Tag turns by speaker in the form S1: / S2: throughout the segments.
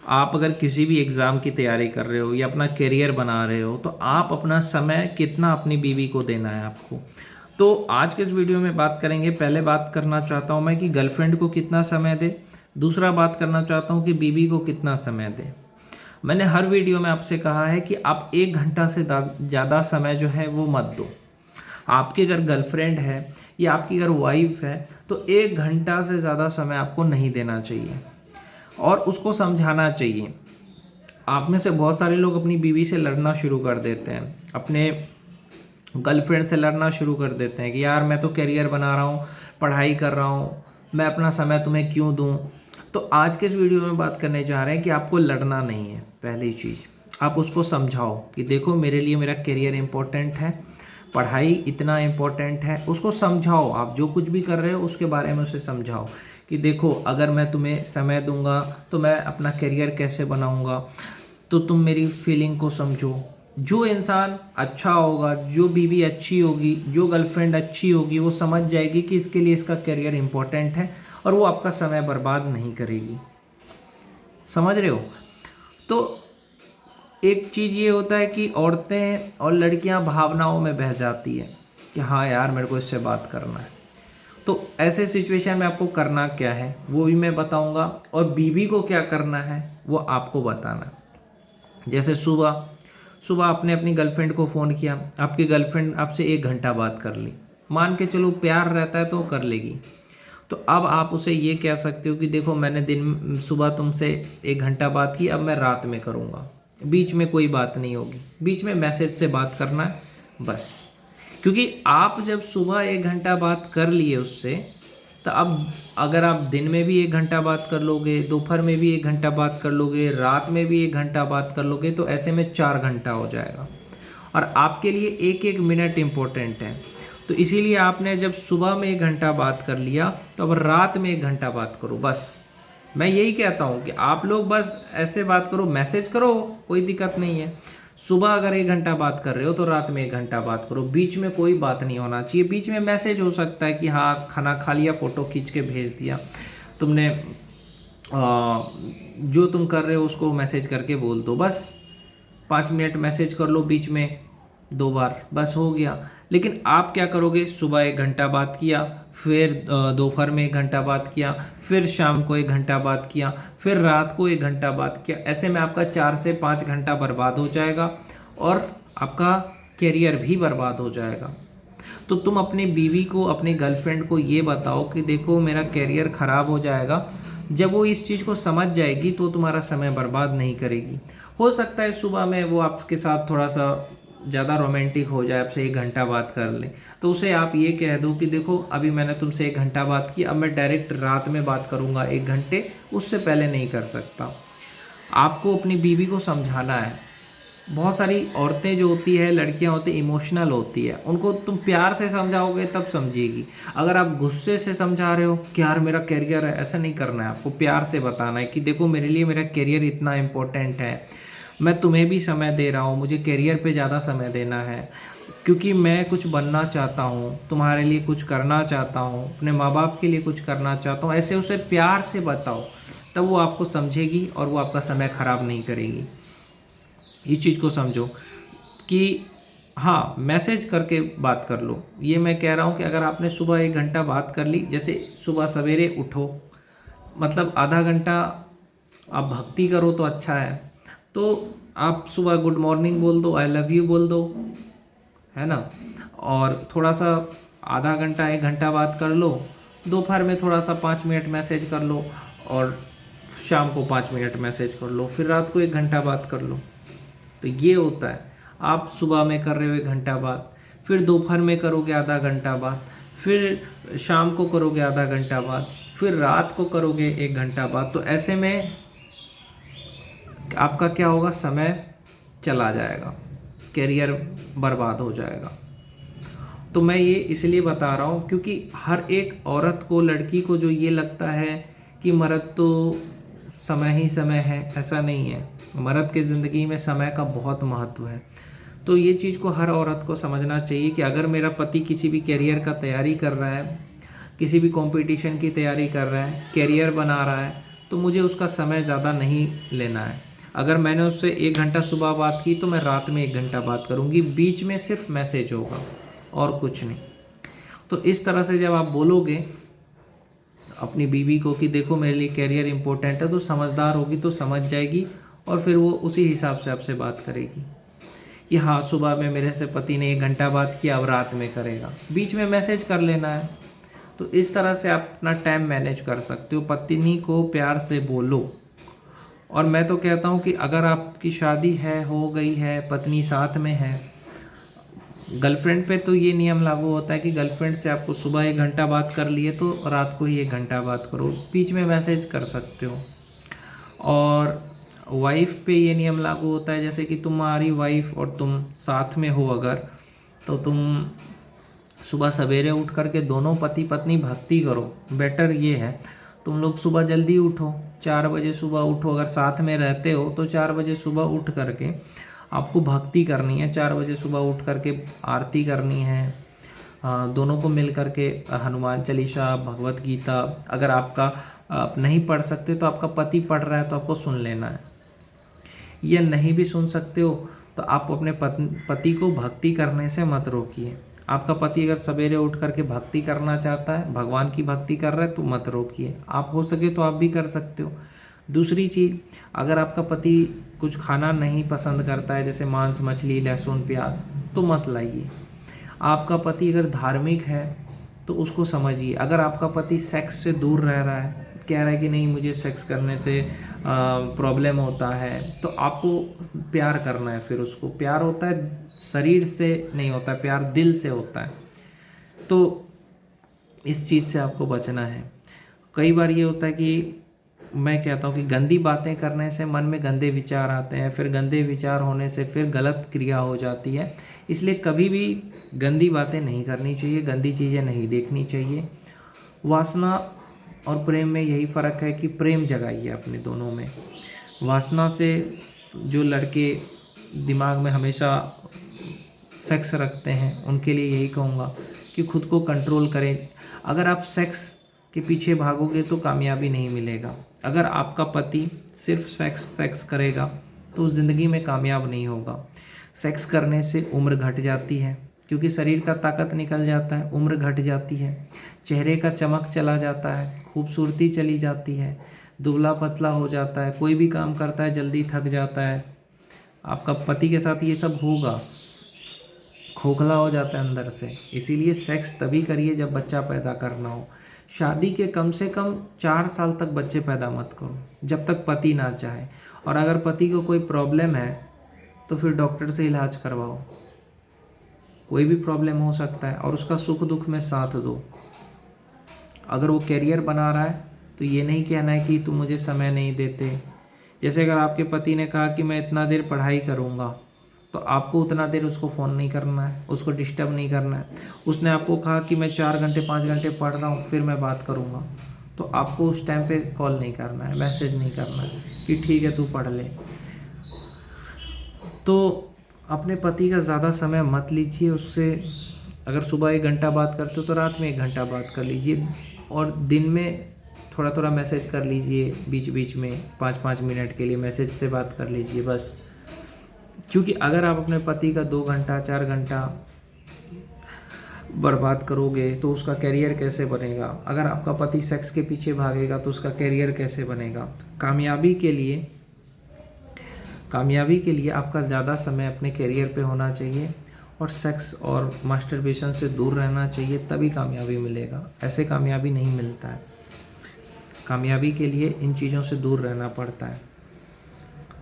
S1: आप अगर किसी भी एग्ज़ाम की तैयारी कर रहे हो या अपना करियर बना रहे हो, तो आप अपना समय कितना अपनी बीवी को देना है आपको। तो आज के इस वीडियो में बात करेंगे। पहले बात करना चाहता हूँ मैं कि गर्लफ्रेंड को कितना समय दे, दूसरा बात करना चाहता हूँ कि बीवी को कितना समय दे। मैंने हर वीडियो में आपसे कहा है कि आप 1 घंटा से ज़्यादा समय जो है वो मत दो। आपकी अगर गर्लफ्रेंड है या आपकी अगर वाइफ है तो 1 घंटा से ज़्यादा समय आपको नहीं देना चाहिए और उसको समझाना चाहिए। आप में से बहुत सारे लोग अपनी बीवी से लड़ना शुरू कर देते हैं, अपने गर्लफ्रेंड से लड़ना शुरू कर देते हैं कि यार मैं तो करियर बना रहा हूँ, पढ़ाई कर रहा हूँ, मैं अपना समय तुम्हें क्यों दूँ। तो आज के इस वीडियो में बात करने जा रहे हैं कि आपको लड़ना नहीं है। पहली चीज़, आप उसको समझाओ कि देखो मेरे लिए मेरा करियर इम्पोर्टेंट है, पढ़ाई इतना इम्पोर्टेंट है। उसको समझाओ, आप जो कुछ भी कर रहे हो उसके बारे में उसे समझाओ कि देखो अगर मैं तुम्हें समय दूंगा तो मैं अपना करियर कैसे बनाऊंगा, तो तुम मेरी फीलिंग को समझो। जो इंसान अच्छा होगा, जो बीवी अच्छी होगी, जो गर्लफ्रेंड अच्छी होगी, वो समझ जाएगी कि इसके लिए इसका करियर इम्पोर्टेंट है और वो आपका समय बर्बाद नहीं करेगी। समझ रहे हो। तो एक चीज़ ये होता है कि औरतें और लड़कियां भावनाओं में बह जाती है कि हाँ यार मेरे को इससे बात करना है। तो ऐसे सिचुएशन में आपको करना क्या है वो भी मैं बताऊंगा, और बीवी को क्या करना है वो आपको बताना है। जैसे सुबह सुबह आपने अपनी गर्लफ्रेंड को फ़ोन किया, आपकी गर्लफ्रेंड आपसे 1 घंटा बात कर ली, मान के चलो प्यार रहता है तो वो कर लेगी। तो अब आप उसे ये कह सकते हो कि देखो मैंने दिन सुबह तुमसे 1 घंटा बात की, अब मैं रात में करूँगा। बीच में कोई बात नहीं होगी, बीच में मैसेज से बात करना है बस। क्योंकि आप जब सुबह 1 घंटा बात कर लिए उससे, तो अब अगर आप दिन में भी 1 घंटा बात कर लोगे, दोपहर में भी 1 घंटा बात कर लोगे, रात में भी 1 घंटा बात कर लोगे, तो ऐसे में 4 घंटा हो जाएगा। और आपके लिए एक एक मिनट इम्पोर्टेंट है। तो इसीलिए आपने जब सुबह में 1 घंटा बात कर लिया, तो अब रात में 1 घंटा बात करो बस। मैं यही कहता हूँ कि आप लोग बस ऐसे बात करो, मैसेज करो, कोई दिक्कत नहीं है। सुबह अगर 1 घंटा बात कर रहे हो तो रात में 1 घंटा बात करो, बीच में कोई बात नहीं होना चाहिए। बीच में मैसेज हो सकता है कि हाँ खाना खा लिया, फ़ोटो खींच के भेज दिया तुमने, जो तुम कर रहे हो उसको मैसेज करके बोल दो बस। 5 मिनट मैसेज कर लो बीच में 2 बार, बस हो गया। लेकिन आप क्या करोगे, सुबह 1 घंटा बात किया, फिर दोपहर में 1 घंटा बात किया, फिर शाम को 1 घंटा बात किया, फिर रात को 1 घंटा बात किया। ऐसे में आपका 4 से 5 घंटा बर्बाद हो जाएगा और आपका करियर भी बर्बाद हो जाएगा। तो तुम अपनी बीवी को, अपनी गर्लफ्रेंड को ये बताओ कि देखो मेरा करियर ख़राब हो जाएगा। जब वो इस चीज़ को समझ जाएगी तो तुम्हारा समय बर्बाद नहीं करेगी। हो सकता है सुबह में वो आपके साथ थोड़ा सा ज़्यादा रोमांटिक हो जाए, आपसे 1 घंटा बात कर ले, तो उसे आप ये कह दो कि देखो अभी मैंने तुमसे 1 घंटा बात की, अब मैं डायरेक्ट रात में बात करूँगा 1 घंटे, उससे पहले नहीं कर सकता। आपको अपनी बीवी को समझाना है। बहुत सारी औरतें जो होती है, लड़कियां होती है, इमोशनल होती है, उनको तुम प्यार से समझाओगे तब समझेगी। अगर आप गुस्से से समझा रहे हो कि यार मेरा करियर है, ऐसा नहीं करना है। आपको प्यार से बताना है कि देखो मेरे लिए मेरा करियर इतना इम्पोर्टेंट है, मैं तुम्हें भी समय दे रहा हूँ, मुझे करियर पे ज़्यादा समय देना है क्योंकि मैं कुछ बनना चाहता हूँ, तुम्हारे लिए कुछ करना चाहता हूँ, अपने माँ बाप के लिए कुछ करना चाहता हूँ। ऐसे उसे प्यार से बताओ, तब वो आपको समझेगी और वो आपका समय ख़राब नहीं करेगी। इस चीज़ को समझो कि हाँ मैसेज करके बात कर लो। ये मैं कह रहा हूँ कि अगर आपने सुबह 1 घंटा बात कर ली, जैसे सुबह सवेरे उठो, मतलब आधा घंटा आप भक्ति करो तो अच्छा है। तो आप सुबह गुड मॉर्निंग बोल दो, आई लव यू बोल दो, है ना। और थोड़ा सा आधा घंटा 1 घंटा बात कर लो, दोपहर में थोड़ा सा 5 मिनट मैसेज कर लो, और शाम को 5 मिनट मैसेज कर लो, फिर रात को 1 घंटा बात कर लो। तो ये होता है, आप सुबह में कर रहे हो 1 घंटा बात, फिर दोपहर में करोगे आधा घंटा बात, फिर शाम को करोगे आधा घंटा बात, फिर रात को करोगे 1 घंटा बात। तो ऐसे में आपका क्या होगा, समय चला जाएगा, करियर बर्बाद हो जाएगा। तो मैं ये इसलिए बता रहा हूँ क्योंकि हर एक औरत को, लड़की को जो ये लगता है कि मर्द तो समय ही समय है, ऐसा नहीं है। मर्द की ज़िंदगी में समय का बहुत महत्व है। तो ये चीज़ को हर औरत को समझना चाहिए कि अगर मेरा पति किसी भी करियर का तैयारी कर रहा है, किसी भी कंपटीशन की तैयारी कर रहा है, करियर बना रहा है, तो मुझे उसका समय ज़्यादा नहीं लेना है। अगर मैंने उससे 1 घंटा सुबह बात की तो मैं रात में 1 घंटा बात करूँगी, बीच में सिर्फ मैसेज होगा और कुछ नहीं। तो इस तरह से जब आप बोलोगे अपनी बीवी को कि देखो मेरे लिए कैरियर इंपॉर्टेंट है, तो समझदार होगी तो समझ जाएगी और फिर वो उसी हिसाब से आपसे बात करेगी कि हाँ सुबह में मेरे से पति ने 1 घंटा बात किया, अब रात में करेगा, बीच में मैसेज कर लेना है। तो इस तरह से आप अपना टाइम मैनेज कर सकते हो। पत्नी को प्यार से बोलो। और मैं तो कहता हूँ कि अगर आपकी शादी है, हो गई है, पत्नी साथ में है, गर्लफ्रेंड पे तो ये नियम लागू होता है कि गर्लफ्रेंड से आपको सुबह 1 घंटा बात कर लिए तो रात को ही 1 घंटा बात करो, बीच में मैसेज कर सकते हो। और वाइफ पे ये नियम लागू होता है, जैसे कि तुम्हारी वाइफ और तुम साथ में हो अगर, तो तुम सुबह सवेरे उठ करके दोनों पति पत्नी भक्ति करो। बेटर ये है तुम लोग सुबह जल्दी उठो, 4 बजे सुबह उठो। अगर साथ में रहते हो तो 4 बजे सुबह उठ करके आपको भक्ति करनी है। 4 बजे सुबह उठ करके आरती करनी है। दोनों को मिल करके हनुमान चालीसा, भगवत गीता, अगर आपका आप नहीं पढ़ सकते तो आपका पति पढ़ रहा है तो आपको सुन लेना है। ये नहीं भी सुन सकते हो तो आप अपने पति को भक्ति करने से मत रोकिए। आपका पति अगर सवेरे उठ करके भक्ति करना चाहता है, भगवान की भक्ति कर रहा है, तो मत रोकिए। आप हो सके तो आप भी कर सकते हो। दूसरी चीज़, अगर आपका पति कुछ खाना नहीं पसंद करता है, जैसे मांस मछली लहसुन प्याज, तो मत लाइए। आपका पति अगर धार्मिक है तो उसको समझिए। अगर आपका पति सेक्स से दूर रह रहा है, कह रहा है कि नहीं मुझे सेक्स करने से प्रॉब्लम होता है, तो आपको प्यार करना है। फिर उसको प्यार होता है शरीर से नहीं होता है, प्यार दिल से होता है। तो इस चीज़ से आपको बचना है। कई बार ये होता है कि मैं कहता हूँ कि गंदी बातें करने से मन में गंदे विचार आते हैं, फिर गंदे विचार होने से फिर गलत क्रिया हो जाती है। इसलिए कभी भी गंदी बातें नहीं करनी चाहिए, गंदी चीज़ें नहीं देखनी चाहिए। वासना और प्रेम में यही फ़र्क है कि प्रेम जगाइए अपने दोनों में। वासना से जो लड़के दिमाग में हमेशा सेक्स रखते हैं उनके लिए यही कहूँगा कि खुद को कंट्रोल करें। अगर आप सेक्स के पीछे भागोगे तो कामयाबी नहीं मिलेगा। अगर आपका पति सिर्फ सेक्स करेगा तो ज़िंदगी में कामयाब नहीं होगा। सेक्स करने से उम्र घट जाती है, क्योंकि शरीर का ताकत निकल जाता है, उम्र घट जाती है, चेहरे का चमक चला जाता है, खूबसूरती चली जाती है, दुबला पतला हो जाता है, कोई भी काम करता है जल्दी थक जाता है। आपका पति के साथ ये सब होगा, खोखला हो जाता है अंदर से। इसीलिए सेक्स तभी करिए जब बच्चा पैदा करना हो। शादी के कम से कम 4 साल तक बच्चे पैदा मत करो, जब तक पति ना चाहे। और अगर पति को कोई प्रॉब्लम है तो फिर डॉक्टर से इलाज करवाओ। कोई भी प्रॉब्लम हो सकता है और उसका सुख दुख में साथ दो। अगर वो कैरियर बना रहा है तो ये नहीं कहना है कि तुम मुझे समय नहीं देते। जैसे अगर आपके पति ने कहा कि मैं इतना देर पढ़ाई करूँगा, तो आपको उतना देर उसको फ़ोन नहीं करना है, उसको डिस्टर्ब नहीं करना है। उसने आपको कहा कि मैं 4 घंटे 5 घंटे पढ़ रहा हूँ फिर मैं बात करूँगा, तो आपको उस टाइम पे कॉल नहीं करना है, मैसेज नहीं करना है कि ठीक है तू पढ़ ले। तो अपने पति का ज़्यादा समय मत लीजिए उससे। अगर सुबह 1 घंटा बात करते हो तो रात में 1 घंटा बात कर लीजिए, और दिन में थोड़ा थोड़ा मैसेज कर लीजिए, बीच बीच में 5-5 मिनट के लिए मैसेज से बात कर लीजिए बस। क्योंकि अगर आप अपने पति का 2 घंटा 4 घंटा बर्बाद करोगे तो उसका कैरियर कैसे बनेगा। अगर आपका पति सेक्स के पीछे भागेगा तो उसका कैरियर कैसे बनेगा। कामयाबी के लिए आपका ज़्यादा समय अपने कैरियर पे होना चाहिए और सेक्स और मास्टरबेशन से दूर रहना चाहिए, तभी कामयाबी मिलेगा। ऐसे कामयाबी नहीं मिलता है। कामयाबी के लिए इन चीज़ों से दूर रहना पड़ता है,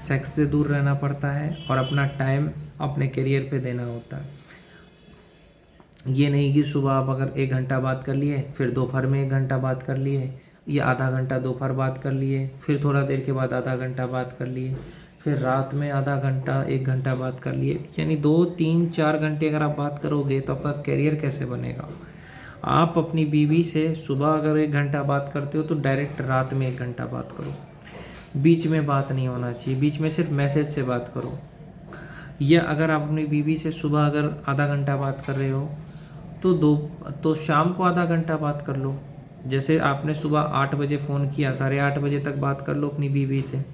S1: सेक्स से दूर रहना पड़ता है और अपना टाइम अपने करियर पे देना होता है। ये नहीं कि सुबह आप अगर 1 घंटा बात कर लिए, फिर दोपहर में 1 घंटा बात कर लिए, या आधा घंटा दोपहर बात कर लिए, फिर थोड़ा देर के बाद आधा घंटा बात कर लिए, फिर रात में आधा घंटा 1 घंटा बात कर लिए। यानी 2 3 4 घंटे अगर आप बात करोगे तो आपका करियर कैसे बनेगा। आप अपनी बीवी से सुबह अगर 1 घंटा बात करते हो तो डायरेक्ट रात में 1 घंटा बात करो। बीच में बात नहीं होना चाहिए, बीच में सिर्फ मैसेज से बात करो। या अगर आप अपनी बीवी से सुबह अगर आधा घंटा बात कर रहे हो तो शाम को आधा घंटा बात कर लो। जैसे आपने सुबह 8 बजे फ़ोन किया, 8:30 बजे तक बात कर लो अपनी बीवी से,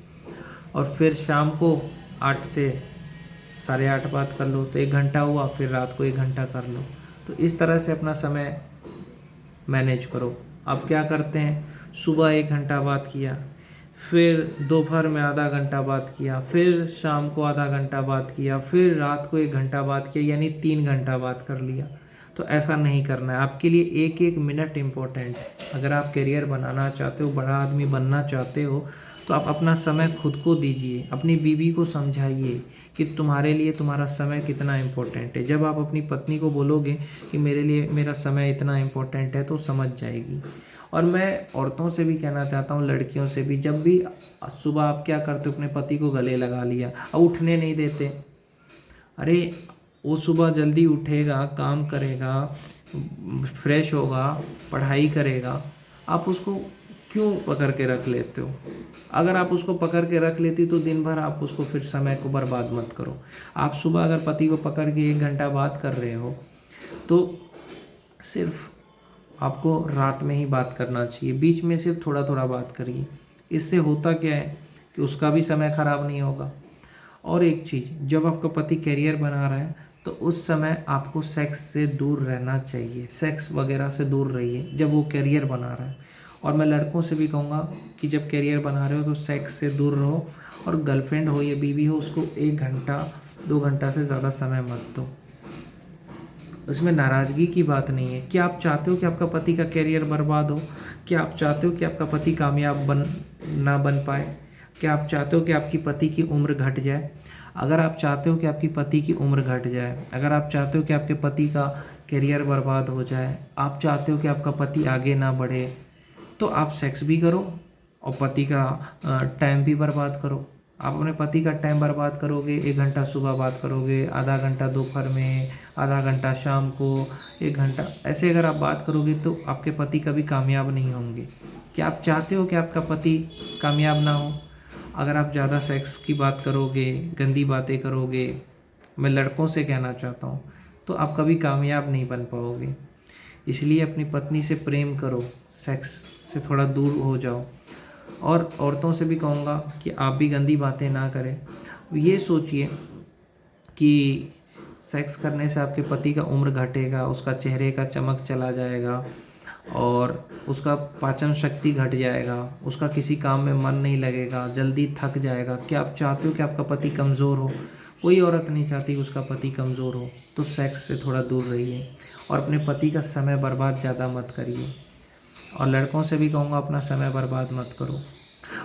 S1: और फिर शाम को 8 से 8:30 बात कर लो, तो 1 घंटा हुआ, फिर रात को 1 घंटा कर लो। तो इस तरह से अपना समय मैनेज करो। अब क्या करते हैं, सुबह 1 घंटा बात किया, फिर दोपहर में आधा घंटा बात किया, फिर शाम को आधा घंटा बात किया, फिर रात को 1 घंटा बात किया, यानी 3 घंटा बात कर लिया। तो ऐसा नहीं करना है। आपके लिए एक एक मिनट इम्पोर्टेंट है। अगर आप करियर बनाना चाहते हो, बड़ा आदमी बनना चाहते हो, तो आप अपना समय खुद को दीजिए। अपनी बीवी को समझाइए कि तुम्हारे लिए तुम्हारा समय कितना इम्पोर्टेंट है। जब आप अपनी पत्नी को बोलोगे कि मेरे लिए मेरा समय इतना इम्पोर्टेंट है, तो समझ जाएगी। और मैं औरतों से भी कहना चाहता हूँ, लड़कियों से भी, जब भी सुबह आप क्या करते हो, अपने पति को गले लगा लिया, अब उठने नहीं देते। अरे वो सुबह जल्दी उठेगा, काम करेगा, फ्रेश होगा, पढ़ाई करेगा, आप उसको क्यों पकड़ के रख लेते हो? अगर आप उसको पकड़ के रख लेती तो दिन भर आप उसको फिर समय को बर्बाद मत करो। आप सुबह अगर पति को पकड़ के 1 घंटा बात कर रहे हो, तो सिर्फ आपको रात में ही बात करना चाहिए, बीच में सिर्फ थोड़ा थोड़ा बात करिए। इससे होता क्या है कि उसका भी समय खराब नहीं होगा। और एक चीज़, जब आपका पति करियर बना रहा है, तो उस समय आपको सेक्स से दूर रहना चाहिए। सेक्स वगैरह से दूर रहिए जब वो करियर बना रहा है। और मैं लड़कों से भी कहूँगा कि जब करियर बना रहे हो तो सेक्स से दूर रहो, और गर्लफ्रेंड हो या बीवी हो, उसको 1 घंटा 2 घंटा से ज़्यादा समय मत दो। उसमें नाराज़गी की बात नहीं है। क्या आप चाहते हो कि आपका पति का करियर बर्बाद हो? क्या आप चाहते हो कि आपका पति कामयाब ना बन पाए? क्या आप चाहते हो कि आपकी पति की उम्र घट जाए? अगर आप चाहते हो कि आपकी पति की उम्र घट जाए, अगर आप चाहते हो कि आपके पति का करियर बर्बाद हो जाए, आप चाहते हो कि आपका पति आगे ना बढ़े, तो आप सेक्स भी करो और पति का टाइम भी बर्बाद करो। आप अपने पति का टाइम बर्बाद करोगे, 1 घंटा सुबह बात करोगे, आधा घंटा दोपहर में, आधा घंटा शाम को, 1 घंटा, ऐसे अगर आप बात करोगे तो आपके पति कभी कामयाब नहीं होंगे। क्या आप चाहते हो कि आपका पति कामयाब ना हो? अगर आप ज़्यादा सेक्स की बात करोगे, गंदी बातें करोगे, मैं लड़कों से कहना चाहता हूँ, तो आप कभी कामयाब नहीं बन पाओगे। इसलिए अपनी पत्नी से प्रेम करो, सेक्स से थोड़ा दूर हो जाओ। और औरतों से भी कहूँगा कि आप भी गंदी बातें ना करें। ये सोचिए कि सेक्स करने से आपके पति का उम्र घटेगा, उसका चेहरे का चमक चला जाएगा, और उसका पाचन शक्ति घट जाएगा, उसका किसी काम में मन नहीं लगेगा, जल्दी थक जाएगा। क्या आप चाहते हो कि आपका पति कमज़ोर हो? कोई औरत नहीं चाहती कि उसका पति कमज़ोर हो। तो सेक्स से थोड़ा दूर रहिए और अपने पति का समय बर्बाद ज़्यादा मत करिए। और लड़कों से भी कहूँगा, अपना समय बर्बाद मत करो।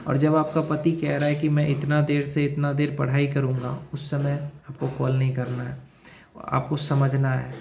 S1: और जब आपका पति कह रहा है कि मैं इतना देर से इतना देर पढ़ाई करूँगा, उस समय आपको कॉल नहीं करना है। आपको समझना है